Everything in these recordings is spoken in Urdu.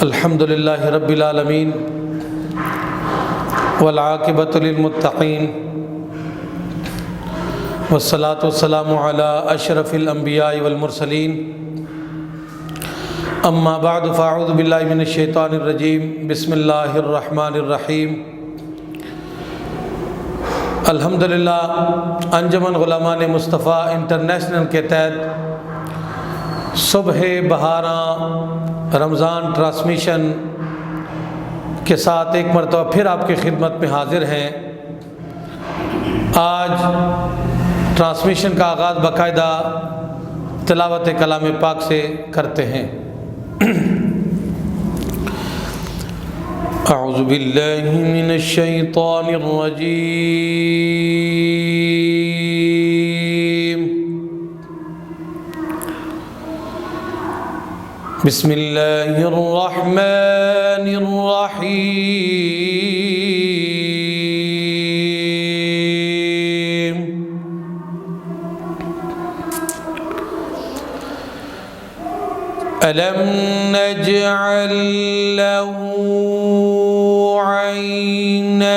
الحمدللہ رب العالمین والعاقبۃ للمتقین والصلاۃ والسلام علی اشرف الانبیاء والمرسلین اما بعد فاعوذ باللہ من الشیطان الرجیم بسم اللہ الرحمن الرحیم الحمدللہ انجمن علماء مصطفیٰ انٹرنیشنل کے تحت صبح بہاراں رمضان ٹرانسمیشن کے ساتھ ایک مرتبہ پھر آپ کی خدمت میں حاضر ہیں۔ آج ٹرانسمیشن کا آغاز باقاعدہ تلاوت کلام پاک سے کرتے ہیں۔ اعوذ باللہ من الشیطان الرجیم، بسم اللہ الرحمن الرحیم، الم نجعل له عینین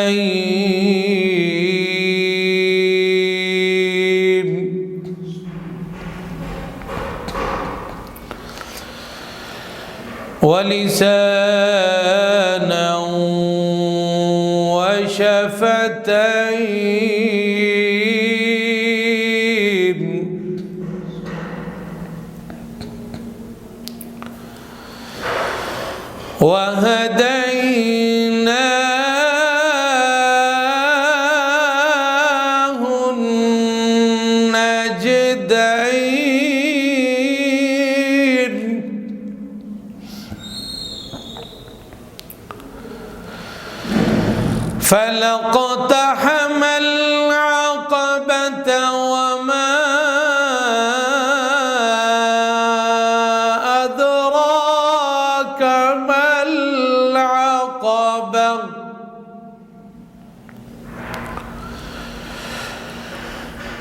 ولسانا وشفتين وهديناه النجدين فلاقتحم العقبة وما أدراك ما العقبة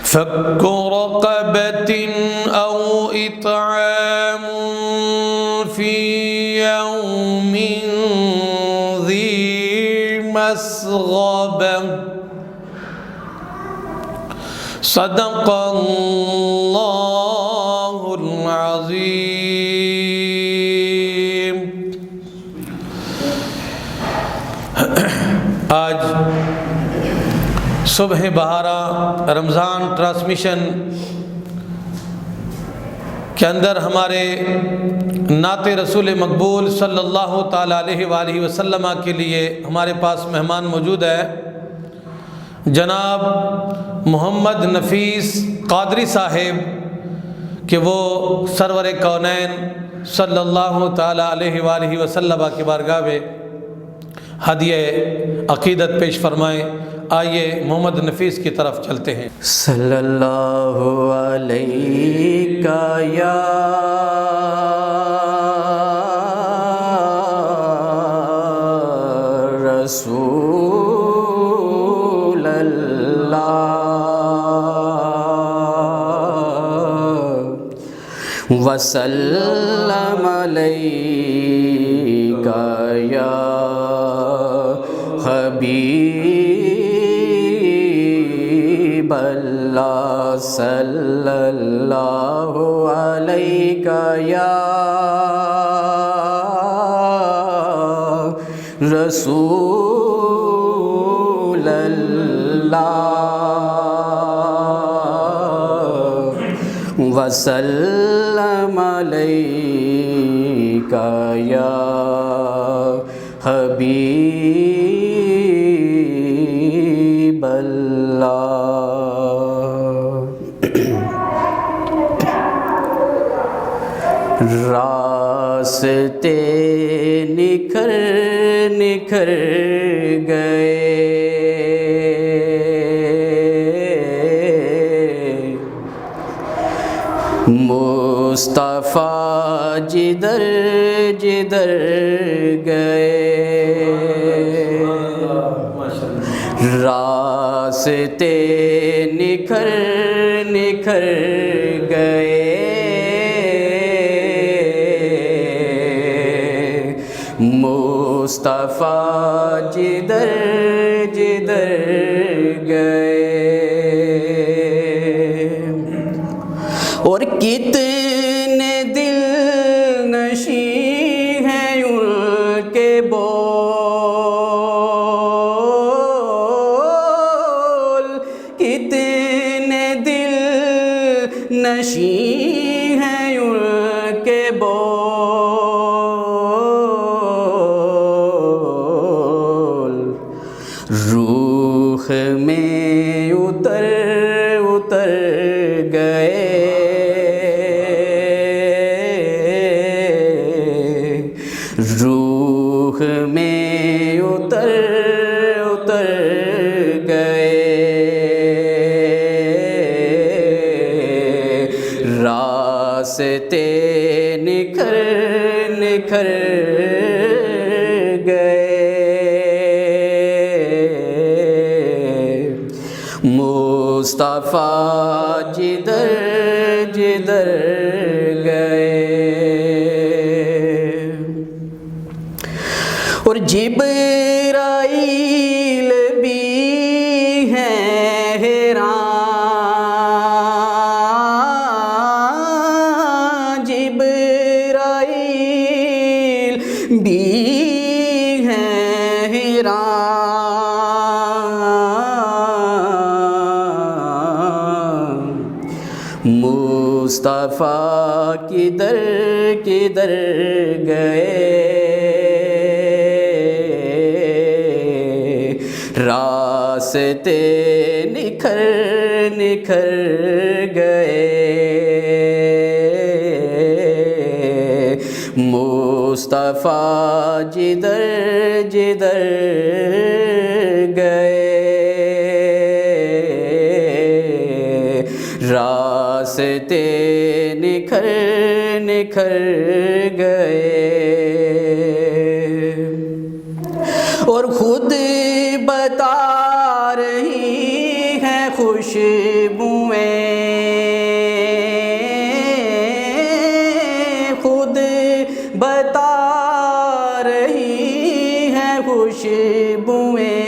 فك رقبة أو إطعام في يوم ذي مسغبة صدق اللہ العظیم۔ آج صبح بہاراں رمضان ٹرانسمیشن کے اندر ہمارے نعت رسول مقبول صلی اللہ تعالیٰ علیہ وآلہ وسلم کے لیے ہمارے پاس مہمان موجود ہے، جناب محمد نفیس قادری صاحب، کہ وہ سرور کونین صلی اللہ تعالیٰ علیہ وآلہ وسلم کی بارگاہ میں ہدیہ عقیدت پیش فرمائیں۔ آئیے محمد نفیس کی طرف چلتے ہیں۔ صلی اللہ علیہ یا رسول اللہ وسلم علیہ یا حبیب اللہ صلی اللہ علیہ یا رسول اللہ وسلم علیہ یا حبیب اللہ۔ راستے نکھر نکھر گئے مصطفیٰ جدھر جدھر گئے، راستے نکھر نکھر گئے مصطفیٰ جدھر جدھر گئے اور کتنے دل نشیں ہیں ان کے بول، کتنے دل نشیں ہیں ان کے بول، روح میں اتر اتر گئے، روح میں اتر اتر گئے، راستے نکھر نکھر گئے، مصطفیٰ جدھر جدھر گئے، اور جبرائیل بھی ہیں حیران، جبرائیل بھی ہیں حیران، مصطفیٰ کدھر کدھر گئے، راستے نکھر نکھر گئے، مصطفیٰ جدھر جدھر گئے، راستے نکھر نکھر گئے، اور خود بتا رہی ہیں خوشبوئیں، خود بتا رہی ہیں خوشبوئیں،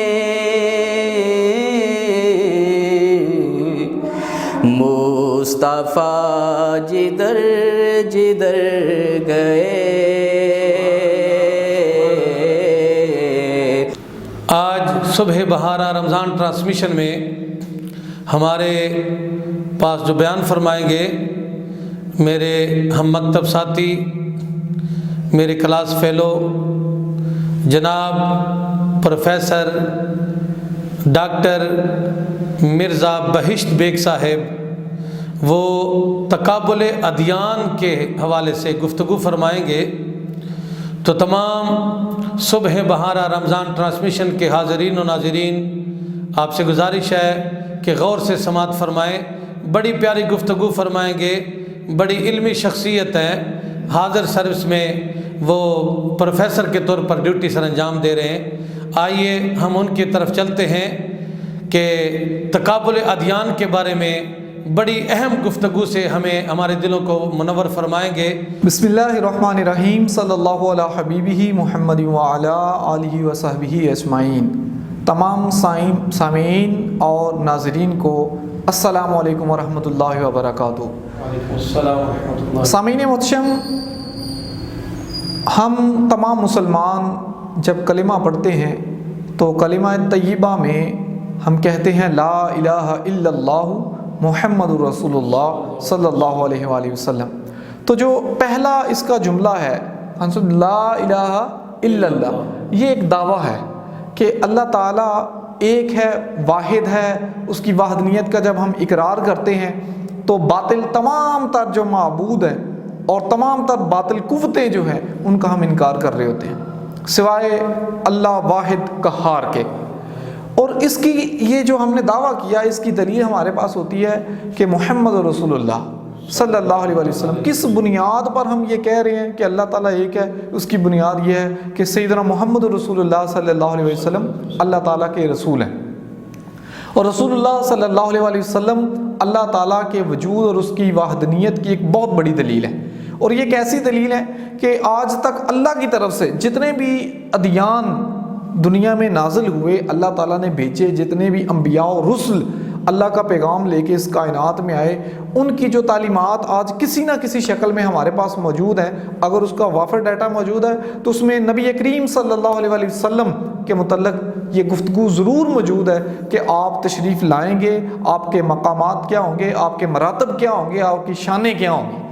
مصطفیٰ جدھر جدھر گئے۔ آج صبح بہارہ رمضان ٹرانسمیشن میں ہمارے پاس جو بیان فرمائیں گے میرے ہم مکتب ساتھی، میرے کلاس فیلو جناب پروفیسر ڈاکٹر مرزا بہشت بیگ صاحب، وہ تقابل ادیان کے حوالے سے گفتگو فرمائیں گے، تو تمام صبح بہارہ رمضان ٹرانسمیشن کے حاضرین و ناظرین آپ سے گزارش ہے کہ غور سے سماعت فرمائیں۔ بڑی پیاری گفتگو فرمائیں گے، بڑی علمی شخصیت ہیں، حاضر سروس میں وہ پروفیسر کے طور پر ڈیوٹی سر انجام دے رہے ہیں۔ آئیے ہم ان کی طرف چلتے ہیں کہ تقابل ادیان کے بارے میں بڑی اہم گفتگو سے ہمیں ہمارے دلوں کو منور فرمائیں گے۔ بسم اللہ الرحمن الرحیم، صلی اللہ علی حبیبہ محمد وعلی آلہ وصحبہ اجمعین۔ تمام سامعین اور ناظرین کو السلام علیکم ورحمۃ اللہ وبرکاتہ۔ وعلیکم السلام ورحمۃ اللہ۔ سامعین محتشم، ہم تمام مسلمان جب کلمہ پڑھتے ہیں تو کلمہ طیبہ میں ہم کہتے ہیں لا الہ الا اللہ محمد رسول اللہ صلی اللہ علیہ وآلہ وسلم۔ تو جو پہلا اس کا جملہ ہے لا الہ الا اللہ، یہ ایک دعویٰ ہے کہ اللہ تعالیٰ ایک ہے، واحد ہے۔ اس کی وحدانیت کا جب ہم اقرار کرتے ہیں تو باطل تمام تر جو معبود ہیں اور تمام تر باطل قوتیں جو ہیں ان کا ہم انکار کر رہے ہوتے ہیں سوائے اللہ واحد قہار کے۔ اور اس کی یہ جو ہم نے دعویٰ کیا، اس کی دلیل ہمارے پاس ہوتی ہے کہ محمد رسول اللہ صلی اللہ علیہ وسلم، کس بنیاد پر ہم یہ کہہ رہے ہیں کہ اللہ تعالیٰ ایک ہے؟ اس کی بنیاد یہ ہے کہ سیدنا محمد رسول اللہ صلی اللہ علیہ وسلم اللہ تعالیٰ کے رسول ہیں، اور رسول اللہ صلی اللہ علیہ وسلم اللہ تعالیٰ کے وجود اور اس کی وحدانیت کی ایک بہت بڑی دلیل ہے۔ اور یہ کیسی دلیل ہے کہ آج تک اللہ کی طرف سے جتنے بھی ادیان دنیا میں نازل ہوئے، اللہ تعالیٰ نے بھیجے، جتنے بھی انبیاء و رسل اللہ کا پیغام لے کے اس کائنات میں آئے، ان کی جو تعلیمات آج کسی نہ کسی شکل میں ہمارے پاس موجود ہیں۔ اگر اس کا وافر ڈیٹا موجود ہے تو اس میں نبی کریم صلی اللہ علیہ وآلہ وسلم کے متعلق یہ گفتگو ضرور موجود ہے کہ آپ تشریف لائیں گے، آپ کے مقامات کیا ہوں گے، آپ کے مراتب کیا ہوں گے، آپ کی شانیں کیا ہوں گی۔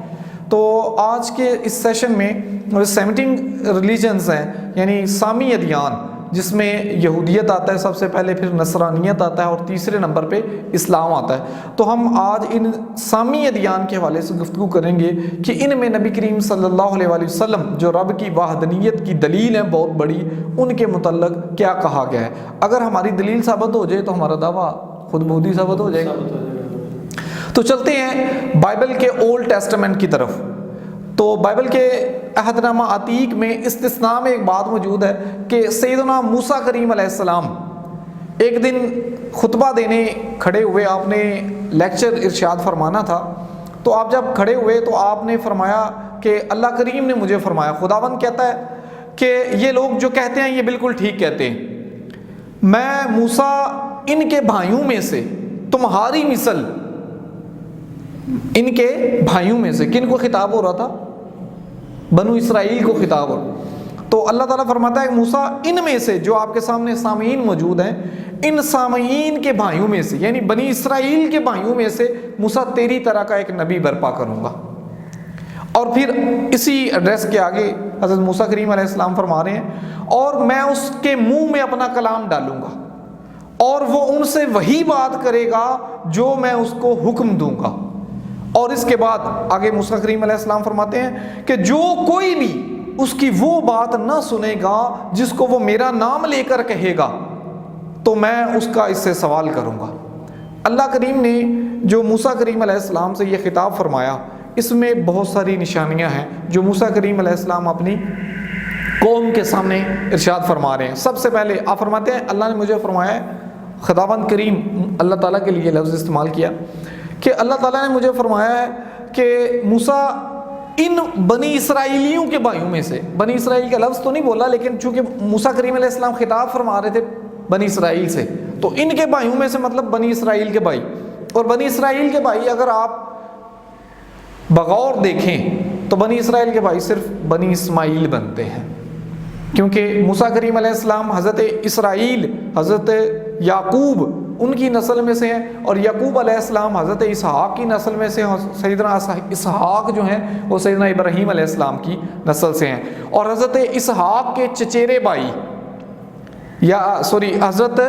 تو آج کے اس سیشن میں 17 ریلیجنز ہیں، یعنی سامی ادیان، جس میں یہودیت آتا ہے سب سے پہلے، پھر نصرانیت آتا ہے اور تیسرے نمبر پہ اسلام آتا ہے۔ تو ہم آج ان سامی ادیان کے حوالے سے گفتگو کریں گے کہ ان میں نبی کریم صلی اللہ علیہ وآلہ وسلم جو رب کی وحدانیت کی دلیل ہے بہت بڑی، ان کے متعلق کیا کہا گیا ہے۔ اگر ہماری دلیل ثابت ہو جائے تو ہمارا دعویٰ خود بخود ہی ثابت ہو جائے گا۔ تو چلتے ہیں بائبل کے اولڈ ٹیسٹمنٹ کی طرف۔ تو بائبل کے عہد نامہ عتیق میں استثناء میں ایک بات موجود ہے کہ سیدنا موسیٰ کریم علیہ السلام ایک دن خطبہ دینے کھڑے ہوئے، آپ نے لیکچر ارشاد فرمانا تھا۔ تو آپ جب کھڑے ہوئے تو آپ نے فرمایا کہ اللہ کریم نے مجھے فرمایا، خداوند کہتا ہے کہ یہ لوگ جو کہتے ہیں یہ بالکل ٹھیک کہتے ہیں، میں موسیٰ ان کے بھائیوں میں سے تمہاری مثل، ان کے بھائیوں میں سے، کن کو خطاب ہو رہا تھا؟ بنو اسرائیل کو خطاب ہو رہا۔ تو اللہ تعالیٰ فرماتا ہے کہ موسیٰ ان میں سے، جو آپ کے سامنے سامعین موجود ہیں، ان سامعین کے بھائیوں میں سے، یعنی بنی اسرائیل کے بھائیوں میں سے موسیٰ تیری طرح کا ایک نبی برپا کروں گا۔ اور پھر اسی ایڈریس کے آگے حضرت موسیٰ کریم علیہ السلام فرما رہے ہیں، اور میں اس کے منہ میں اپنا کلام ڈالوں گا اور وہ ان سے وہی بات کرے گا جو میں اس کو حکم دوں گا۔ اور اس کے بعد آگے موسیٰ کریم علیہ السلام فرماتے ہیں کہ جو کوئی بھی اس کی وہ بات نہ سنے گا جس کو وہ میرا نام لے کر کہے گا تو میں اس کا اس سے سوال کروں گا۔ اللہ کریم نے جو موسیٰ کریم علیہ السلام سے یہ خطاب فرمایا، اس میں بہت ساری نشانیاں ہیں جو موسیٰ کریم علیہ السلام اپنی قوم کے سامنے ارشاد فرما رہے ہیں۔ سب سے پہلے آپ فرماتے ہیں اللہ نے مجھے فرمایا ہے، خداوند کریم اللہ تعالیٰ کے لیے لفظ استعمال کیا کہ اللہ تعالیٰ نے مجھے فرمایا ہے کہ موسیٰ ان بنی اسرائیلیوں کے بھائیوں میں سے، بنی اسرائیل کا لفظ تو نہیں بولا لیکن چونکہ موسیٰ کریم علیہ السلام خطاب فرما رہے تھے بنی اسرائیل سے، تو ان کے بھائیوں میں سے مطلب بنی اسرائیل کے بھائی۔ اور بنی اسرائیل کے بھائی اگر آپ بغور دیکھیں تو بنی اسرائیل کے بھائی صرف بنی اسماعیل بنتے ہیں، کیونکہ موسیٰ کریم علیہ السلام حضرت اسرائیل، حضرت یعقوب ان کی نسل میں سے ہیں، اور یعقوب علیہ السلام حضرت اسحاق کی نسل میں سے ہیں، سیدنا اسحاق جو ہیں وہ سیدنا ابراہیم علیہ السلام کی نسل سے ہیں، اور حضرت اسحاق کے چچیرے بھائی حضرت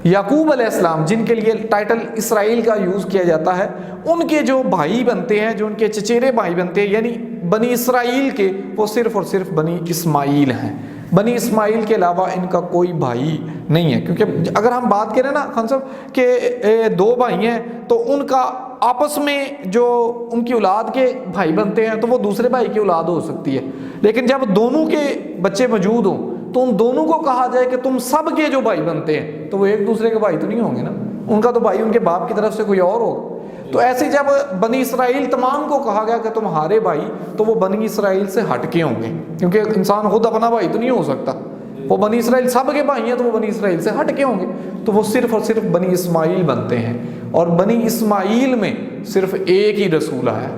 یعقوب علیہ السلام جن کے لیے ٹائٹل اسرائیل کا یوز کیا جاتا ہے، ان کے جو بھائی بنتے ہیں، جو ان کے چچیرے بھائی بنتے ہیں، یعنی بنی اسرائیل کے، وہ صرف اور صرف بنی اسماعیل ہیں۔ بنی اسماعیل کے علاوہ ان کا کوئی بھائی نہیں ہے، کیونکہ اگر ہم بات کریں نا خان صاحب کہ دو بھائی ہیں تو ان کا آپس میں جو ان کی اولاد کے بھائی بنتے ہیں تو وہ دوسرے بھائی کی اولاد ہو سکتی ہے، لیکن جب دونوں کے بچے موجود ہوں تو ان دونوں کو کہا جائے کہ تم سب کے جو بھائی بنتے ہیں تو وہ ایک دوسرے کے بھائی تو نہیں ہوں گے نا، ان کا تو بھائی ان کے باپ کی طرف سے کوئی اور ہوگا۔ تو ایسے جب بنی اسرائیل تمام کو کہا گیا کہ تمہارے بھائی، تو وہ بنی اسرائیل سے ہٹ کے ہوں گے، کیونکہ انسان خود اپنا بھائی تو نہیں ہو سکتا، وہ بنی اسرائیل سب کے بھائی ہیں تو وہ بنی اسرائیل سے ہٹ کے ہوں گے، تو وہ صرف اور صرف بنی اسماعیل بنتے ہیں۔ اور بنی اسماعیل میں صرف ایک ہی رسول ہے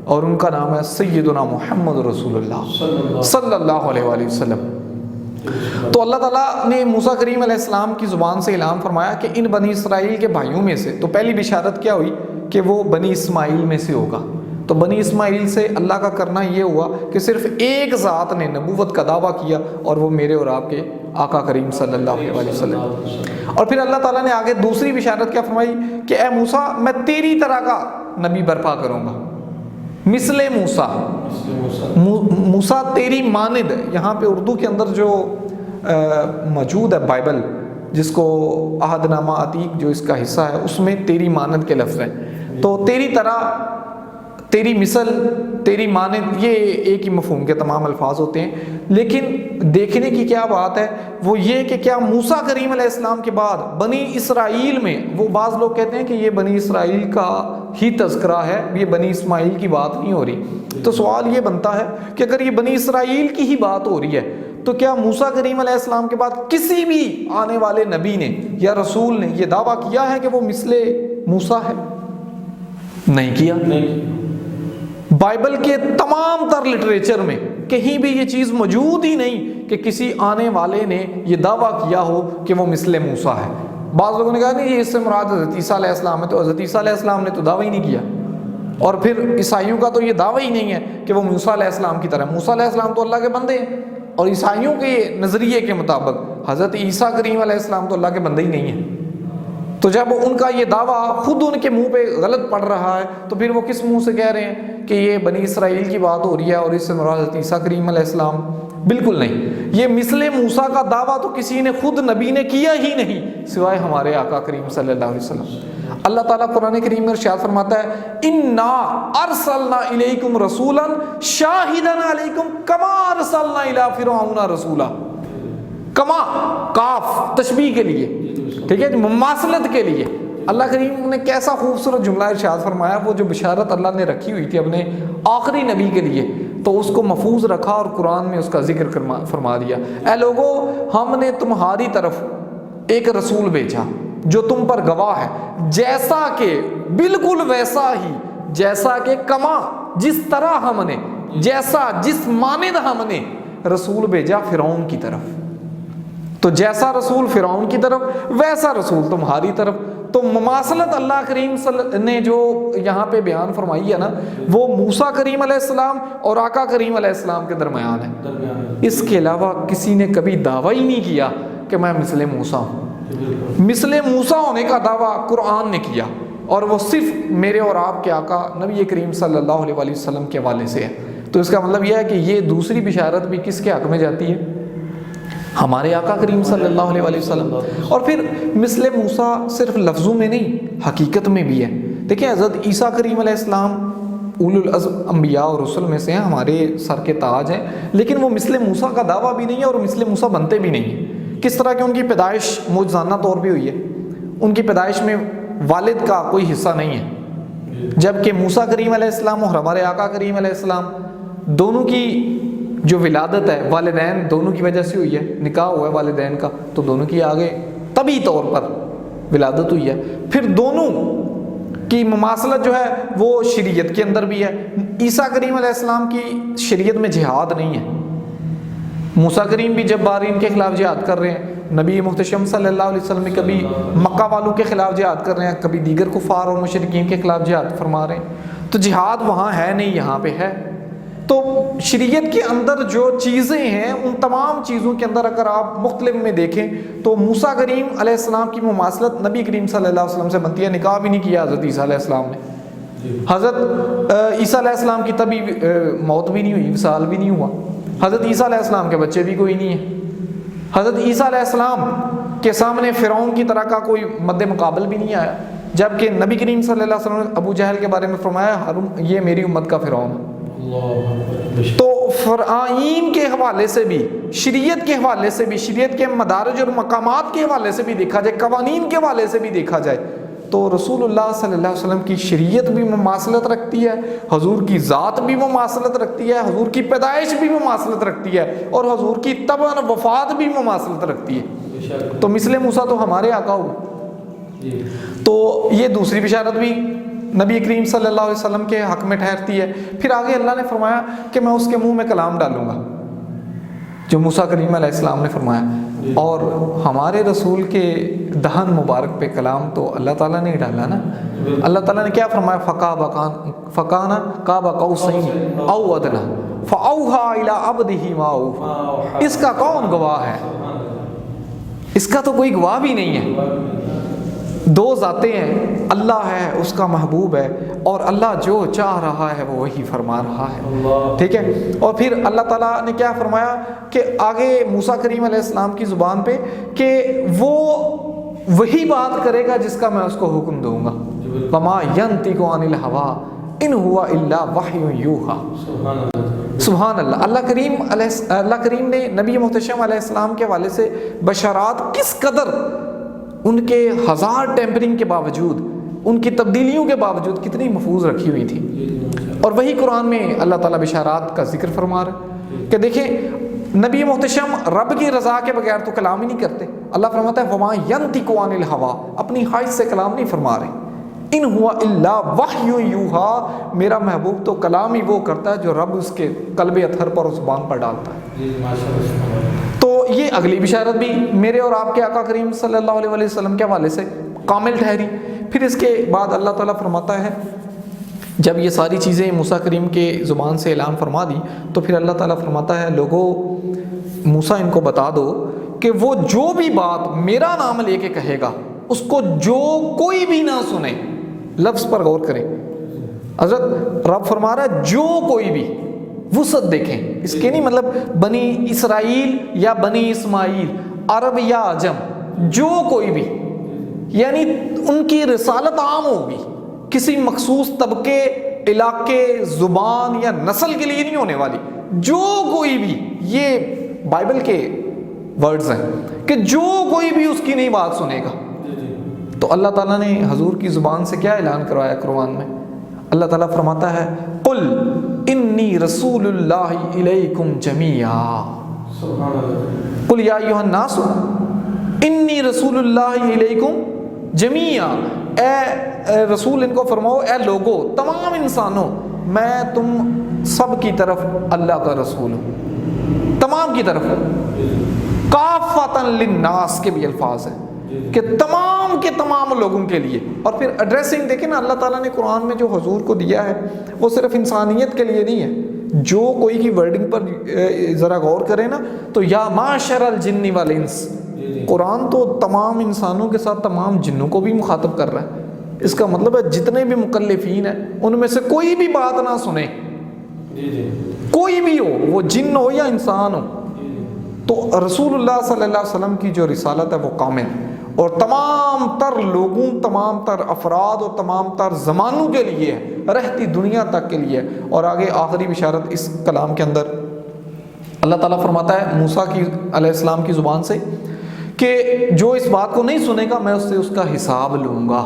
اور ان کا نام ہے سیدنا محمد رسول اللہ صلی اللہ علیہ وآلہ وسلم۔ تو اللہ تعالیٰ نے موسیٰ کریم علیہ السلام کی زبان سے اعلان فرمایا کہ ان بنی اسرائیل کے بھائیوں میں سے، تو پہلی بشارت کیا ہوئی کہ وہ بنی اسماعیل میں سے ہوگا۔ تو بنی اسماعیل سے اللہ کا کرنا یہ ہوا کہ صرف ایک ذات نے نبوت کا دعویٰ کیا، اور وہ میرے اور آپ کے آقا کریم صلی اللہ علیہ وسلم۔ اور پھر اللہ تعالیٰ نے آگے دوسری بشارت کیا فرمائی کہ اے موسیٰ میں تیری طرح کا نبی برپا کروں گا، مثل موسیٰ، موسیٰ تیری مانند۔ یہاں پہ اردو کے اندر جو موجود ہے بائبل، جس کو عہد نامہ عتیق جو اس کا حصہ ہے، اس میں تیری مانند کے لفظ ہیں، تو تیری طرح، تیری مثل، تیری مانند، یہ ایک ہی مفہوم کے تمام الفاظ ہوتے ہیں۔ لیکن دیکھنے کی کیا بات ہے وہ یہ کہ کیا موسیٰ کریم علیہ السلام کے بعد بنی اسرائیل میں، وہ بعض لوگ کہتے ہیں کہ یہ بنی اسرائیل کا ہی تذکرہ ہے، یہ بنی اسماعیل کی بات نہیں ہو رہی۔ تو سوال یہ بنتا ہے کہ اگر یہ بنی اسرائیل کی ہی بات ہو رہی ہے تو کیا موسیٰ کریم علیہ السلام کے بعد کسی بھی آنے والے نبی نے یا رسول نے یہ دعویٰ کیا ہے کہ وہ مثل موسیٰ ہے؟ نہیں کیا۔ بائبل کے تمام تر لٹریچر میں کہیں بھی یہ چیز موجود ہی نہیں کہ کسی آنے والے نے یہ دعویٰ کیا ہو کہ وہ مثل موسیٰ ہے۔ بعض لوگوں نے کہا نہیں یہ اس سے مراد حضرت عیسیٰ علیہ السلام ہے، تو حضرت عیسیٰ علیہ السلام نے تو دعویٰ ہی نہیں کیا، اور پھر عیسائیوں کا تو یہ دعویٰ ہی نہیں ہے کہ وہ موسیٰ علیہ السلام کی طرح۔ موسیٰ علیہ السلام تو اللہ کے بندے ہیں، اور عیسائیوں کے نظریے کے مطابق حضرت عیسیٰ کریم علیہ السلام تو اللہ کے بندے ہی نہیں ہیں۔ تو جب ان کا یہ دعویٰ خود ان کے منہ پہ غلط پڑ رہا ہے تو پھر وہ کس منہ سے کہہ رہے ہیں کہ یہ بنی اسرائیل کی بات ہو رہی ہے اور اس سے مراد حضرت عیسیٰ کریم علیہ السلام؟ بالکل نہیں۔ یہ مثل موسیٰ کا دعویٰ تو کسی نے خود نبی نے کیا ہی نہیں سوائے ہمارے آقا کریم صلی اللہ علیہ وسلم۔ اللہ تعالیٰ قرآن کریم میں ارشاد فرماتا ہے اِنَّا أَرْسَلْنَا إِلَيْكُمْ رَسُولًا شَاهِدًا عَلَيْكُمْ كَمَا أَرْسَلْنَا إِلَىٰ فِرْعَوْنَ رَسُولًا۔ کما کاف تشبیہ کے لیے، ٹھیک ہے، مماثلت کے لیے۔ اللہ کریم نے کیسا خوبصورت جملہ ارشاد فرمایا، وہ جو بشارت اللہ نے رکھی ہوئی تھی اپنے آخری نبی کے لیے تو اس کو محفوظ رکھا اور قرآن میں اس کا ذکر فرما دیا۔ اے لوگو، ہم نے تمہاری طرف ایک رسول بھیجا جو تم پر گواہ ہے، جیسا کہ بالکل ویسا ہی جیسا کہ کما جس طرح ہم نے، جیسا جس مانند ہم نے رسول بھیجا فرعون کی طرف۔ تو جیسا رسول فرعون کی طرف ویسا رسول تمہاری طرف۔ تو مماثلت اللہ کریم نے جو یہاں پہ بیان فرمائی ہے نا، وہ موسیٰ کریم علیہ السلام اور آقا کریم علیہ السلام کے درمیان ہے۔ اس کے علاوہ کسی نے کبھی دعویٰ ہی نہیں کیا کہ میں مثل موسیٰ ہوں۔ مثل موسیٰ ہونے کا دعویٰ قرآن نے کیا، اور وہ صرف میرے اور آپ کے آقا نبی کریم صلی اللہ علیہ وسلم کے حوالے سے ہے۔ تو اس کا مطلب یہ ہے کہ یہ دوسری بشارت بھی کس کے حق میں جاتی ہے؟ ہمارے آقا کریم صلی اللہ علیہ وسلم۔ اور پھر مثل موسیٰ صرف لفظوں میں نہیں، حقیقت میں بھی ہے۔ دیکھیں حضرت عیسیٰ کریم علیہ السلام اولو العزم انبیاء اور رسل میں سے ہیں، ہمارے سر کے تاج ہیں، لیکن وہ مثل موسیٰ کا دعویٰ بھی نہیں ہے اور مثل موسیٰ بنتے بھی نہیں ہیں۔ کس طرح کہ ان کی پیدائش معجزانہ طور پہ ہوئی ہے، ان کی پیدائش میں والد کا کوئی حصہ نہیں ہے، جبکہ موسیٰ کریم علیہ السلام اور ہمارے آقا کریم علیہ السلام دونوں کی جو ولادت ہے والدین دونوں کی وجہ سے ہوئی ہے، نکاح ہوا ہے والدین کا، تو دونوں کی آگے طبعی طور پر ولادت ہوئی ہے۔ پھر دونوں کی مماثلت جو ہے وہ شریعت کے اندر بھی ہے۔ عیسیٰ کریم علیہ السلام کی شریعت میں جہاد نہیں ہے، موسیٰ کریم بھی جب بارین کے خلاف جہاد کر رہے ہیں، نبی محتشم صلی اللہ علیہ وسلم بھی کبھی مکہ والوں کے خلاف جہاد کر رہے ہیں، کبھی دیگر کفار اور مشرکین کے خلاف جہاد فرما رہے ہیں۔ تو جہاد وہاں ہے نہیں، یہاں پہ ہے۔ تو شریعت کے اندر جو چیزیں ہیں ان تمام چیزوں کے اندر اگر آپ مختلف میں دیکھیں تو موسیٰ کریم علیہ السلام کی مماثلت نبی کریم صلی اللہ علیہ وسلم سے بنتی ہے۔ نکاح بھی نہیں کیا حضرت عیسیٰ علیہ السلام نے، حضرت عیسیٰ علیہ السلام کی تبھی موت بھی نہیں ہوئی، وصال بھی نہیں ہوا، حضرت عیسیٰ علیہ السلام کے بچے بھی کوئی نہیں ہیں، حضرت عیسیٰ علیہ السلام کے سامنے فرعون کی طرح کا کوئی مد مقابل بھی نہیں آیا، جبکہ نبی کریم صلی اللہ علیہ وسلم نے ابو جہل کے بارے میں فرمایا یہ میری امت کا فرعون ہے۔ تو فرعین کے حوالے سے بھی، شریعت کے حوالے سے بھی، شریعت کے مدارج اور مقامات کے حوالے سے بھی دیکھا جائے، قوانین کے حوالے سے بھی دیکھا جائے تو رسول اللہ صلی اللہ علیہ وسلم کی شریعت بھی مماثلت رکھتی ہے، حضور کی ذات بھی مماثلت رکھتی ہے، حضور کی پیدائش بھی مماثلت رکھتی ہے، اور حضور کی طبعاً وفات بھی مماثلت رکھتی ہے۔ تو مثل موسیٰ تو ہمارے آقا ہوئے۔ تو یہ دوسری بشارت بھی نبی کریم صلی اللہ علیہ وسلم کے حق میں ٹھہرتی ہے۔ پھر آگے اللہ نے فرمایا کہ میں اس کے منہ میں کلام ڈالوں گا، جو موسیٰ کریم علیہ السلام نے فرمایا، اور ہمارے رسول کے دہن مبارک پہ کلام تو اللہ تعالیٰ نے ہی ڈالا نا۔ اللہ تعالیٰ نے کیا فرمایا؟ فَقَانَ قَابَ قَوْسَيْنِ أَوْ أَدْنَىٰ فَأَوْحَىٰ إِلَىٰ عَبْدِهِ مَا أَوْحَىٰ۔ اس کا کون گواہ ہے؟ اس کا تو کوئی گواہ بھی نہیں ہے۔ دو ذاتیں ہیں، اللہ ہے، اس کا محبوب ہے، اور اللہ جو چاہ رہا ہے وہ وہی فرما رہا ہے، ٹھیک ہے۔ اور پھر اللہ تعالیٰ نے کیا فرمایا کہ آگے موسیٰ کریم علیہ السلام کی زبان پہ کہ وہ وہی بات کرے گا جس کا میں اس کو حکم دوں گا، وَمَا يَنْطِقُ عَنِ الْهَوَىٰ إِنْ هُوَ إِلَّا وَحْيٌ يُوحَىٰ۔ سبحان اللہ۔ اللہ کریم نے نبی محتشم علیہ السلام کے حوالے سے بشارات کس قدر ان کے ہزار ٹیمپرنگ کے باوجود ان کی تبدیلیوں کے باوجود کتنی محفوظ رکھی ہوئی تھی۔ اور وہی قرآن میں اللہ تعالیٰ بشارات کا ذکر فرما رہا ہے کہ دیکھیں نبی محتشم رب کی رضا کے بغیر تو کلام ہی نہیں کرتے۔ اللہ فرماتا ہے وَمَا يَنْطِقُ عَنِ الْهَوَىٰ، اپنی خواہش سے کلام نہیں فرما رہے۔ ان ہوا الا وحی یوحیٰ، میرا محبوب تو کلام ہی وہ کرتا ہے جو رب اس کے قلب اطہر پر اور زبان پر ڈالتا ہے۔ تو یہ اگلی بشارت بھی میرے اور آپ کے آقا کریم صلی اللہ علیہ وسلم کے حوالے سے کامل ٹھہری۔ پھر اس کے بعد اللہ تعالیٰ فرماتا ہے جب یہ ساری چیزیں موسیٰ کریم کے زبان سے اعلان فرما دی تو پھر اللہ تعالیٰ فرماتا ہے لوگوں موسیٰ ان کو بتا دو کہ وہ جو بھی بات میرا نام لے کے کہے گا اس کو جو کوئی بھی نہ سنے، لفظ پر غور کریں، حضرت رب فرما رہا ہے جو کوئی بھی، وسعت دیکھیں، اس کے نہیں مطلب بنی اسرائیل یا بنی اسماعیل، عرب یا عجم، جو کوئی بھی، یعنی ان کی رسالت عام ہوگی، کسی مخصوص طبقے، علاقے، زبان یا نسل کے لیے نہیں ہونے والی، جو کوئی بھی، یہ بائبل کے ورڈز ہیں کہ جو کوئی بھی اس کی نہیں بات سنے گا۔ تو اللہ تعالیٰ نے حضور کی زبان سے کیا اعلان کروایا قرآن میں؟ اللہ تعالیٰ فرماتا ہے قل انی رسول اللہ الیکم جمیعا، قل یا ایھا الناس انی رسول اللہ الیکم جمیعا، اے رسول ان کو فرماؤ اے لوگو، تمام انسانوں، میں تم سب کی طرف اللہ کا رسول ہوں، تمام کی طرف، کافۃ للناس کے بھی الفاظ ہیں کہ تمام کے تمام لوگوں کے لیے۔ اور پھر ایڈریسنگ دیکھیں نا، اللہ تعالیٰ نے قرآن میں جو حضور کو دیا ہے وہ صرف انسانیت کے لیے نہیں ہے، جو کوئی کی ورڈنگ پر ذرا غور کریں نا تو یا معشر الجن والانس، قرآن تو تمام انسانوں کے ساتھ تمام جنوں کو بھی مخاطب کر رہا ہے۔ اس کا مطلب ہے جتنے بھی مکلفین ہیں ان میں سے کوئی بھی بات نہ سنے، کوئی بھی ہو، وہ جن ہو یا انسان ہو۔ تو رسول اللہ صلی اللہ علیہ وسلم کی جو رسالت ہے وہ کامل اور تمام تر لوگوں، تمام تر افراد اور تمام تر زمانوں کے لیے ہے، رہتی دنیا تک کے لیے۔ اور آگے آخری بشارت اس کلام کے اندر اللہ تعالیٰ فرماتا ہے موسیٰ کی علیہ السلام کی زبان سے کہ جو اس بات کو نہیں سنے گا میں اس سے اس کا حساب لوں گا۔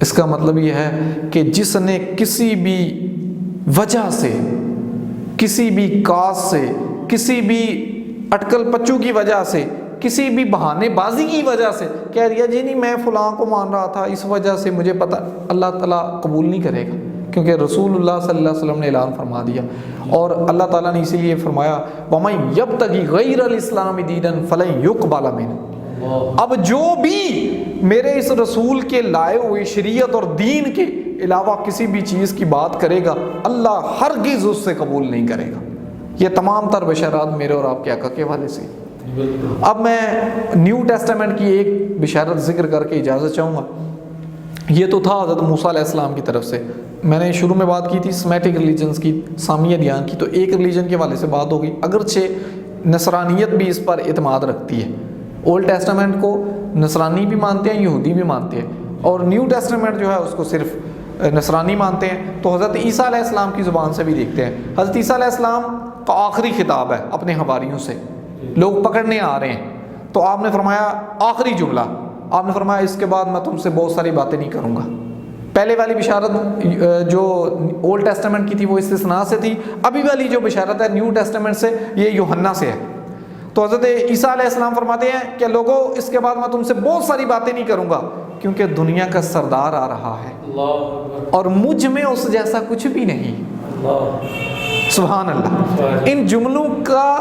اس کا مطلب یہ ہے کہ جس نے کسی بھی وجہ سے، کسی بھی کاز سے، کسی بھی اٹکل پچو کی وجہ سے، کسی بھی بہانے بازی کی وجہ سے کہہ دیا جی نہیں میں فلاں کو مان رہا تھا اس وجہ سے مجھے پتہ، اللہ تعالیٰ قبول نہیں کرے گا، کیونکہ رسول اللہ صلی اللہ علیہ وسلم نے اعلان فرما دیا۔ اور اللہ تعالیٰ نے اسی لیے فرمایا وَمَن يَبْتَغِ غَيْرَ الْإِسْلَامِ دِينًا فَلَن يُقْبَلَ مِنْهُ، اب جو بھی میرے اس رسول کے لائے ہوئے شریعت اور دین کے علاوہ کسی بھی چیز کی بات کرے گا اللہ ہرگز اس سے قبول نہیں کرے گا۔ یہ تمام تر بشارات میرے اور آپ کے آقا کے حوالے سے۔ اب میں نیو ٹیسٹامنٹ کی ایک بشارت ذکر کر کے اجازت چاہوں گا۔ یہ تو تھا حضرت موسیٰ علیہ السلام کی طرف سے، میں نے شروع میں بات کی تھی سمیٹک ریلیجنز کی، سامیہ دیان کی، تو ایک ریلیجن کے حوالے سے بات ہوگی، اگرچہ نصرانیت بھی اس پر اعتماد رکھتی ہے۔ اولڈ ٹیسٹامنٹ کو نصرانی بھی مانتے ہیں، یہودی بھی مانتے ہیں، اور نیو ٹیسٹامنٹ جو ہے اس کو صرف نصرانی مانتے ہیں۔ تو حضرت عیسیٰ علیہ السلام کی زبان سے بھی دیکھتے ہیں، حضرت عیسیٰ علیہ السلام کا آخری خطاب ہے اپنے حواریوں سے، لوگ پکڑنے آ رہے ہیں، تو آپ نے فرمایا آخری جملہ، آپ نے فرمایا اس کے بعد میں تم سے بہت ساری باتیں نہیں کروں گا۔ پہلے والی بشارت جو اولڈ ٹیسٹامنٹ کی تھی وہ استثناء سے تھی، ابھی والی جو بشارت ہے نیو ٹیسٹامنٹ سے یہ یوحنا سے ہے۔ تو حضرت عیسیٰ علیہ السلام فرماتے ہیں کہ لوگوں اس کے بعد میں تم سے بہت ساری باتیں نہیں کروں گا کیونکہ دنیا کا سردار آ رہا ہے اور مجھ میں اس جیسا کچھ بھی نہیں۔ سبحان اللہ۔ ان جملوں کا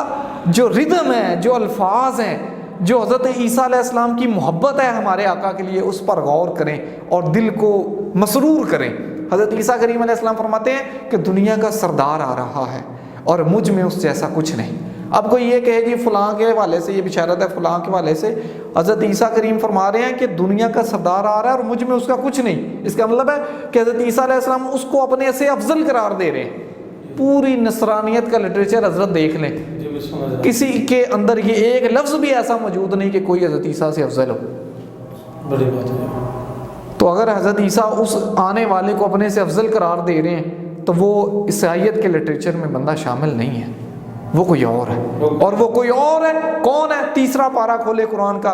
جو ردم ہے، جو الفاظ ہیں، جو حضرت عیسیٰ علیہ السلام کی محبت ہے ہمارے آقا کے لیے، اس پر غور کریں اور دل کو مسرور کریں۔ حضرت عیسیٰ کریم علیہ السلام فرماتے ہیں کہ دنیا کا سردار آ رہا ہے اور مجھ میں اس جیسا کچھ نہیں۔ اب کوئی یہ کہے جی فلاں کے حوالے سے یہ بشارت ہے، فلاں کے حوالے سے، حضرت عیسیٰ کریم فرما رہے ہیں کہ دنیا کا سردار آ رہا ہے اور مجھ میں اس کا کچھ نہیں۔ اس کا مطلب ہے کہ حضرت عیسیٰ علیہ السلام اس کو اپنے سے افضل قرار دے رہے ہیں۔ پوری نصرانیت کا لٹریچر حضرت دیکھ لیں، کسی کے اندر یہ ایک لفظ بھی ایسا موجود نہیں کہ کوئی حضرت عیسیٰ سے افضل ہو۔ بڑی بات ہے۔ تو اگر حضرت عیسیٰ اس آنے والے کو اپنے سے افضل قرار دے رہے ہیں تو وہ عیسائیت کے لٹریچر میں بندہ شامل نہیں ہے، وہ کوئی اور ہے۔ اور وہ کوئی اور ہے، کون ہے؟ تیسرا پارہ کھولے قرآن کا،